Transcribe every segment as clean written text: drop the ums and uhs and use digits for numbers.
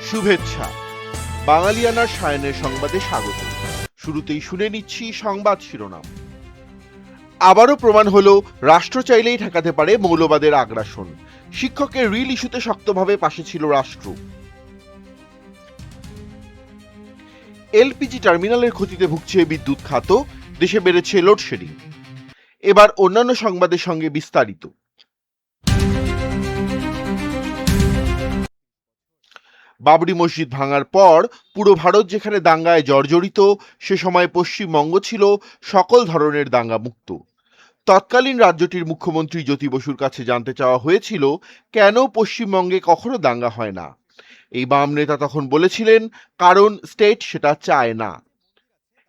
শুভেচ্ছা। বাঙালিয়ানার সায়নের সংবাদে স্বাগত। শুরুতেই শুনে নিচ্ছি সংবাদ শিরোনাম। আবারও প্রমাণ হলো রাষ্ট্র চাইলেই ঠেকাতে পারে মৌলবাদের আগ্রাসন। শিক্ষকের রিল ইস্যুতে শক্তভাবে পাশে ছিল রাষ্ট্র। এলপিজি টার্মিনালের ক্ষতিতে ভুগছে বিদ্যুৎ খাত, দেশে বেড়েছে লোডশেডিং। এবার অন্যান্য সংবাদের সঙ্গে বিস্তারিত। বাবরি মসজিদ ভাঙার পর পুরো ভারত যেখানে দাঙ্গায় জর্জরিত, সে সময় পশ্চিমবঙ্গ ছিল সকল ধরনের দাঙ্গা মুক্ত। তৎকালীন রাজ্যটির মুখ্যমন্ত্রী জ্যোতি বসুর কাছে জানতে চাওয়া হয়েছিল কেন পশ্চিমবঙ্গে কখনো দাঙ্গা হয় না। এই বাম নেতা তখন বলেছিলেন, কারণ স্টেট সেটা চায় না।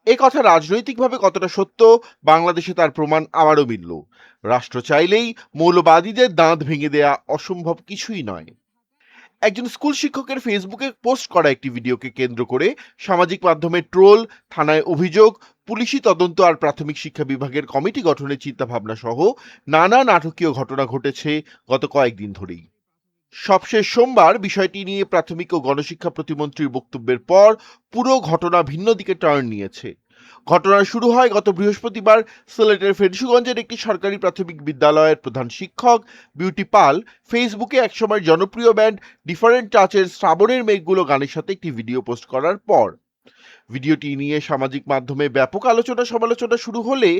এ কথা রাজনৈতিকভাবে কতটা সত্য, বাংলাদেশে তার প্রমাণ আবারও মিলল। রাষ্ট্র চাইলেই মৌলবাদীদের দাঁত ভেঙে দেয়া অসম্ভব কিছুই নয়। একজন স্কুল শিক্ষকের ফেসবুকে পোস্ট করা একটি ভিডিওকে কেন্দ্র করে সামাজিক মাধ্যমে ট্রোল, থানায় অভিযোগ, পুলিশি তদন্ত আর প্রাথমিক শিক্ষা বিভাগের কমিটি গঠনের চিন্তাভাবনা সহ নানা নাটকীয় ঘটনা ঘটেছে গত কয়েকদিন ধরেই। সবশেষ সোমবার বিষয়টি নিয়ে প্রাথমিক ও গণশিক্ষা প্রতিমন্ত্রীর বক্তব্যের পর পুরো ঘটনা ভিন্ন দিকে টার্ন নিয়েছে। ঘটনা শুরু হয় গত বৃহস্পতিবার সিলেটের ফেঞ্চুগঞ্জের একটি সরকারি প্রাথমিক বিদ্যালয়ের প্রধান শিক্ষক বিউটি পাল ফেসবুকে একসময় জনপ্রিয় ব্যান্ড ডিফারেন্ট টাচের শ্রাবণের মেঘগুলো গানের সাথে একটি ভিডিও পোস্ট করার পর। ভিডিওটি নিয়ে সামাজিক মাধ্যমে ব্যাপক আলোচনা সমালোচনা শুরু হলে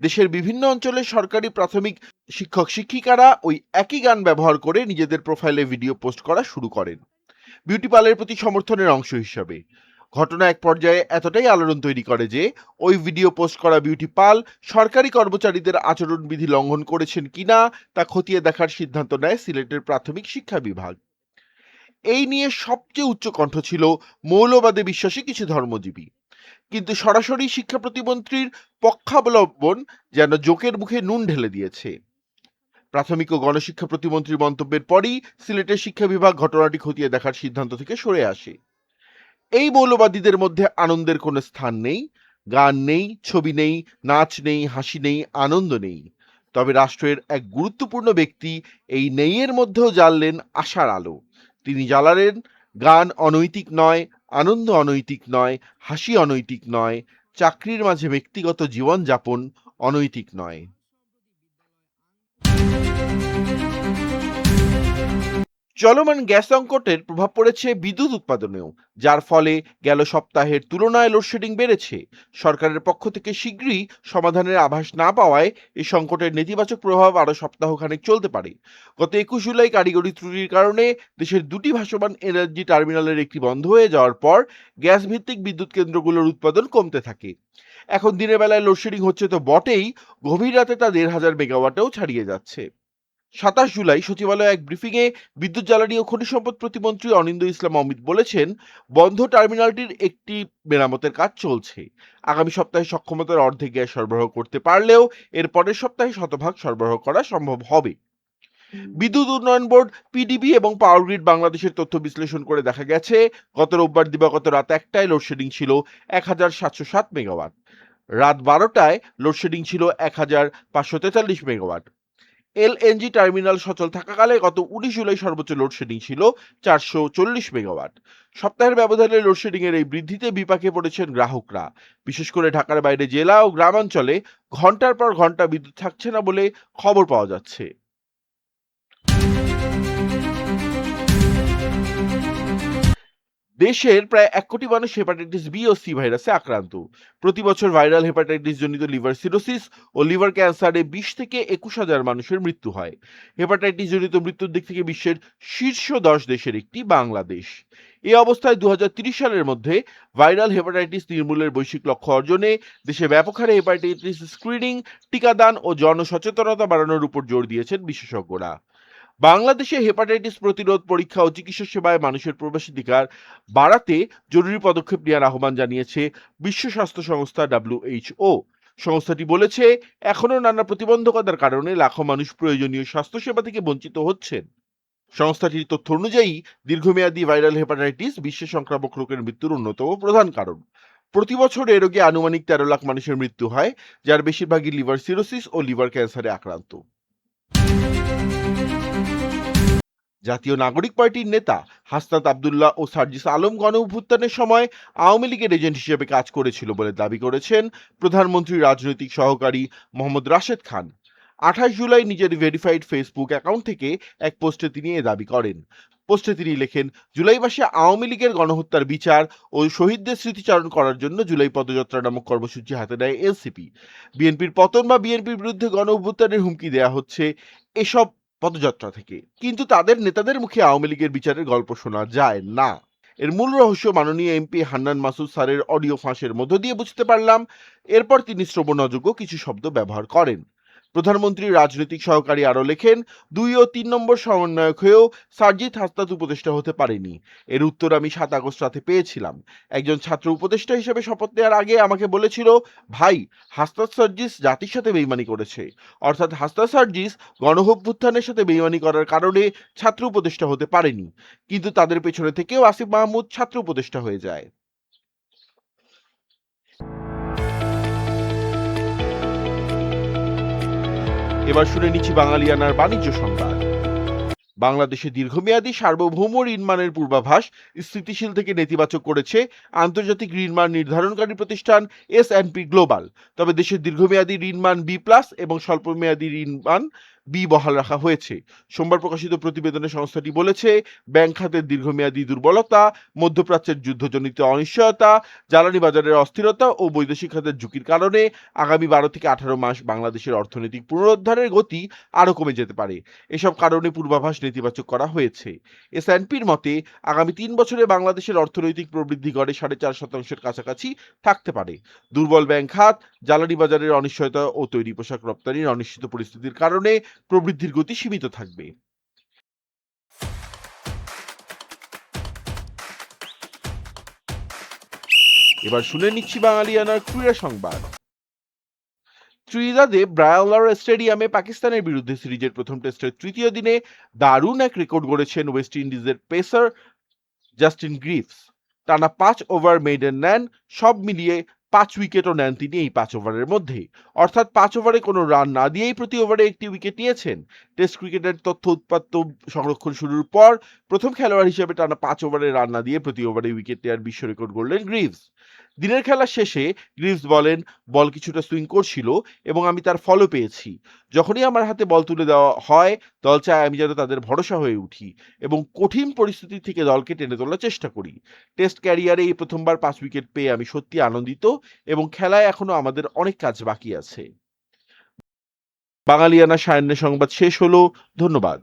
দেশের বিভিন্ন অঞ্চলের সরকারি প্রাথমিক শিক্ষক শিক্ষিকারা ওই একই গান ব্যবহার করে নিজেদের প্রোফাইলে ভিডিও পোস্ট করা শুরু করেন বিউটি পালের প্রতি সমর্থনের অংশ হিসাবে। ঘটনা এক পর্যায়ে এতটাই আলোড়ন তৈরি করে যে ওই ভিডিও পোস্ট করা বিউটি পাল সরকারি কর্মচারীদের আচরণবিধি লঙ্ঘন করেছেন কিনা তা খতিয়ে দেখার সিদ্ধান্ত নেয় সিলেটের প্রাথমিক শিক্ষা বিভাগ। এই নিয়ে সবচেয়ে উচ্চ কণ্ঠ ছিল মৌলবাদে বিশ্বাসী কিছু ধর্মজীবী, কিন্তু সরাসরি শিক্ষা প্রতিমন্ত্রীর পক্ষাবলম্বন যেন জোকের মুখে নুন ঢেলে দিয়েছে। প্রাথমিক ও গণশিক্ষা প্রতিমন্ত্রীর মন্তব্যের পরই সিলেটের শিক্ষা বিভাগ ঘটনাটি খতিয়ে দেখার সিদ্ধান্ত থেকে সরে আসে। এই মৌলবাদীদের মধ্যে আনন্দের কোনো স্থান নেই, গান নেই, ছবি নেই, নাচ নেই, হাসি নেই, আনন্দ নেই। তবে রাষ্ট্রের এক গুরুত্বপূর্ণ ব্যক্তি এই নেইয়ের মধ্যেও জ্বাললেন আশার আলো। তিনি জ্বালালেন, গান অনৈতিক নয়, আনন্দ অনৈতিক নয়, হাসি অনৈতিক নয়, চাকরির মাঝে ব্যক্তিগত জীবনযাপন অনৈতিক নয়। চলমান গ্যাস সংকটের প্রভাব পড়েছে বিদ্যুৎ উৎপাদনেও, যার ফলে গেল সপ্তাহের তুলনায় লোডশেডিং বেড়েছে। সরকারের পক্ষ থেকে শীঘ্রই সমাধানের আভাস না পাওয়ায় এই সংকটের নেতিবাচক প্রভাব আরও সপ্তাহখানেক চলতে পারে। গত 21 জুলাই কারিগরি ত্রুটির কারণে দেশের দুটি ভাসমান এনার্জি টার্মিনালের একটি বন্ধ হয়ে যাওয়ার পর গ্যাস ভিত্তিক বিদ্যুৎ কেন্দ্রগুলোর উৎপাদন কমতে থাকে। এখন দিনের বেলায় লোডশেডিং হচ্ছে তো বটেই, গভীর রাতে তা ১,৫০০ মেগাওয়াটেও ছাড়িয়ে যাচ্ছে। ২৭ জুলাই সচিবালয়ে এক ব্রিফিংয়ে বিদ্যুৎ জ্বালানি ও খনিজ সম্পদ প্রতিমন্ত্রী অনিন্দ্য ইসলাম অমিত বলেছেন, বন্ধ টার্মিনালটির একটি মেরামতের কাজ চলছে। আগামী সপ্তাহে সক্ষমতার অর্ধেক গ্যাস সরবরাহ করতে পারলেও এর পরের সপ্তাহে শতভাগ সরবরাহ করা সম্ভব হবে। বিদ্যুৎ উন্নয়ন বোর্ড পিডিবি এবং পাওয়ার গ্রিড বাংলাদেশের তথ্য বিশ্লেষণ করে দেখা গেছে, গত রোববার দিবাগত রাত ১টায় লোডশেডিং ছিল ১,৭০৭ মেগাওয়াট। রাত ১২টায় লোডশেডিং ছিল ১,৫৪৩ মেগাওয়াট। এলএনজি টার্মিনাল সচল থাকাকালে গত ১৯ জুলাই সর্বোচ্চ লোডশেডিং ছিল ৪৪০ মেগাওয়াট। সপ্তাহের ব্যবধানে লোডশেডিং এর এই বৃদ্ধিতে বিপাকে পড়েছেন গ্রাহকরা। বিশেষ করে ঢাকার বাইরে জেলা ও গ্রামাঞ্চলে ঘন্টার পর ঘন্টা বিদ্যুৎ থাকছে না বলে খবর পাওয়া যাচ্ছে। দেশের প্রায় ১ কোটি মানুষ হেপাটাইটিস বি ও সি ভাইরাসে আক্রান্ত। প্রতি বছর ভাইরাল হেপাটাইটিস জনিত লিভার সিরোসিস ও লিভার ক্যান্সারে ২০ থেকে ২১,০০০ মানুষের মৃত্যু হয়। হেপাটাইটিস জনিত মৃত্যুর দিক থেকে বিশ্বের শীর্ষ ১০ দেশের একটি বাংলাদেশ। এই অবস্থায় ২০৩০ সালের মধ্যে ভাইরাল হেপাটাইটিস নির্মূলের বৈশ্বিক লক্ষ্য অর্জনে দেশে ব্যাপক হারে হেপাটাইটিস স্ক্রিনিং, টিকাদান ও জনসচেতনতা বাড়ানোর উপর জোর দিয়েছেন বিশেষজ্ঞরা। বাংলাদেশে হেপাটাইটিস প্রতিরোধ, পরীক্ষা ও চিকিৎসা সেবায় মানুষের প্রবেশাধিকার বাড়াতে জরুরি পদক্ষেপ নেওয়ার আহ্বান জানিয়েছে বিশ্ব স্বাস্থ্য সংস্থা WHO। সংস্থাটি বলেছে, এখনো নানা প্রতিবন্ধকতার কারণে লাখো মানুষ প্রয়োজনীয় স্বাস্থ্যসেবা থেকে বঞ্চিত হচ্ছেন। সংস্থাটির তথ্য অনুযায়ী দীর্ঘমেয়াদী ভাইরাল হেপাটাইটিস বিশ্বে সংক্রামক রোগের মৃত্যুর অন্যতম প্রধান কারণ। প্রতি বছর এ রোগে আনুমানিক ১৩ লাখ মানুষের মৃত্যু হয়, যার বেশিরভাগই লিভার সিরোসিস ও লিভার ক্যান্সারে আক্রান্ত। জাতীয় নাগরিক পার্টির নেতা হাসনাত আব্দুল্লাহ ও সার্জিস আলম গণ অভ্যুত্থানের সময় আওয়ামী লীগের এজেন্ট হিসেবে কাজ করেছিল বলে দাবি করেছেন প্রধানমন্ত্রীর রাজনৈতিক সহকারী মোহাম্মদ রাশেদ খান। 28 জুলাই নিজের ভেরিফাইড ফেসবুক অ্যাকাউন্ট থেকে এক পোস্টে তিনি এ দাবি করেন। পোস্টে তিনি লেখেন, জুলাই মাসে আওয়ামী লীগের গণহত্যার বিচার ও শহীদদের স্মৃতিচারণ করার জন্য জুলাই পদযাত্রা নামক কর্মসূচি হাতে নেয় এনসিপি। বিএনপির পতন বা বিএনপির বিরুদ্ধে গণ অভ্যুত্থানের হুমকি দেয়া হচ্ছে এসব পদযাত্রা থেকে, কিন্তু তাদের নেতাদের মুখে আওয়ামী লীগের বিচারের গল্প শোনা যায় না। এর মূল রহস্য মাননীয় এমপি হান্নান মাসুদ স্যারের অডিও ফাঁসের মধ্য দিয়ে বুঝতে পারলাম। এরপর তিনি শ্রবণযোগ্য কিছু শব্দ ব্যবহার করেন। প্রধানমন্ত্রীর রাজনৈতিক সহকারী আরো লেখেন, 2 ও 3 নম্বর সমন্বয়ক হয়েও সার্জিত হাসনাত উপদেষ্টা হতে পারেনি। এর উত্তর আমি 7 আগস্ট রাতে পেয়েছিলাম। একজন ছাত্র উপদেষ্টা হিসেবে শপথ নেওয়ার আগে আমাকে বলেছিল, ভাই, হাসনাত সার্জিস জাতির সাথে বেইমানি করেছে। অর্থাৎ হাসনাত সার্জিস গণঅভ্যুত্থানের সাথে বেইমানি করার কারণে ছাত্র উপদেষ্টা হতে পারেনি, কিন্তু তাদের পেছনে থেকেও আসিফ মাহমুদ ছাত্র উপদেষ্টা হয়ে যায়। এবার শুনে নিচ্ছি বাঙালিয়ানার বাণিজ্য সংবাদ। বাংলাদেশে দীর্ঘমেয়াদী সার্বভৌম ঋণমানের পূর্বাভাস স্থিতিশীল থেকে নেতিবাচক করেছে আন্তর্জাতিক ঋণমান নির্ধারণকারী প্রতিষ্ঠান S&P গ্লোবাল। তবে দেশের দীর্ঘমেয়াদী ঋণমান B+ এবং স্বল্পমেয়াদী ঋণমান বি বহাল রাখা হয়েছে। সোমবার প্রকাশিত প্রতিবেদনে সংস্থাটি বলেছে, ব্যাংক খাতের দীর্ঘমেয়াদী দুর্বলতা, মধ্যপ্রাচ্যের যুদ্ধজনিত অনিশ্চয়তা, জ্বালানি বাজারের অস্থিরতা ও বৈদেশিক খাতের ঝুঁকির কারণে আগামী 12 থেকে 18 মাস বাংলাদেশের অর্থনৈতিক পুনরুদ্ধারের গতি আরও কমে যেতে পারে। এসব কারণে পূর্বাভাস নেতিবাচক করা হয়েছে। S&Pর মতে, আগামী 3 বছরে বাংলাদেশের অর্থনৈতিক প্রবৃদ্ধি গড়ে 4.5%-এর কাছাকাছি থাকতে পারে। দুর্বল ব্যাংক খাত, জ্বালানি বাজারের অনিশ্চয়তা ও তৈরি পোশাক রপ্তানির অনিশ্চিত পরিস্থিতির কারণে প্রবৃদ্ধির গতি সীমিত থাকবে। এবার শুনে নিচ্ছি বাঙালিয়ানার ক্রীড়া সংবাদ। ত্রিনিদাদে ব্রায়ান লারা স্টেডিয়ামে পাকিস্তানের বিরুদ্ধে সিরিজের প্রথম টেস্টের তৃতীয় দিনে দারুণ এক রেকর্ড গড়েছেন ওয়েস্ট ইন্ডিজের পেসার জাস্টিন গ্রিভস। টানা 5 ওভার মেইডেন নেন, সব মিলিয়ে 5 উইকেটও নেন তিনি এই 5 ওভারের মধ্যে। অর্থাৎ 5 ওভারে কোনো রান না দিয়েই প্রতি ওভারে একটি উইকেট নিয়েছেন। টেস্ট ক্রিকেটের তথ্য উৎপাত্ত সংরক্ষণ শুরুর পর প্রথম খেলোয়াড় হিসেবে টানা 5 ওভারে রান না দিয়ে প্রতি ওভারে উইকেট নেওয়ার বিশ্ব রেকর্ড গড়লেন গ্রিভস। দিনের খেলা শেষে গ্রিভস বলেন, বল কিছুটা সুইং করছিল এবং আমি তার ফলও পেয়েছি। যখনই আমার হাতে বল তুলে দেওয়া হয়, দল চায় আমি যেন তাদের ভরসা হয়ে উঠি এবং কঠিন পরিস্থিতি থেকে দলকে টেনে তোলার চেষ্টা করি। টেস্ট ক্যারিয়ারে এই প্রথমবার 5 উইকেট পেয়ে আমি সত্যি আনন্দিত এবং খেলায় এখনো আমাদের অনেক কাজ বাকি আছে। বাঙালিয়ানা সায়ান্নের সংবাদ শেষ হলো। ধন্যবাদ।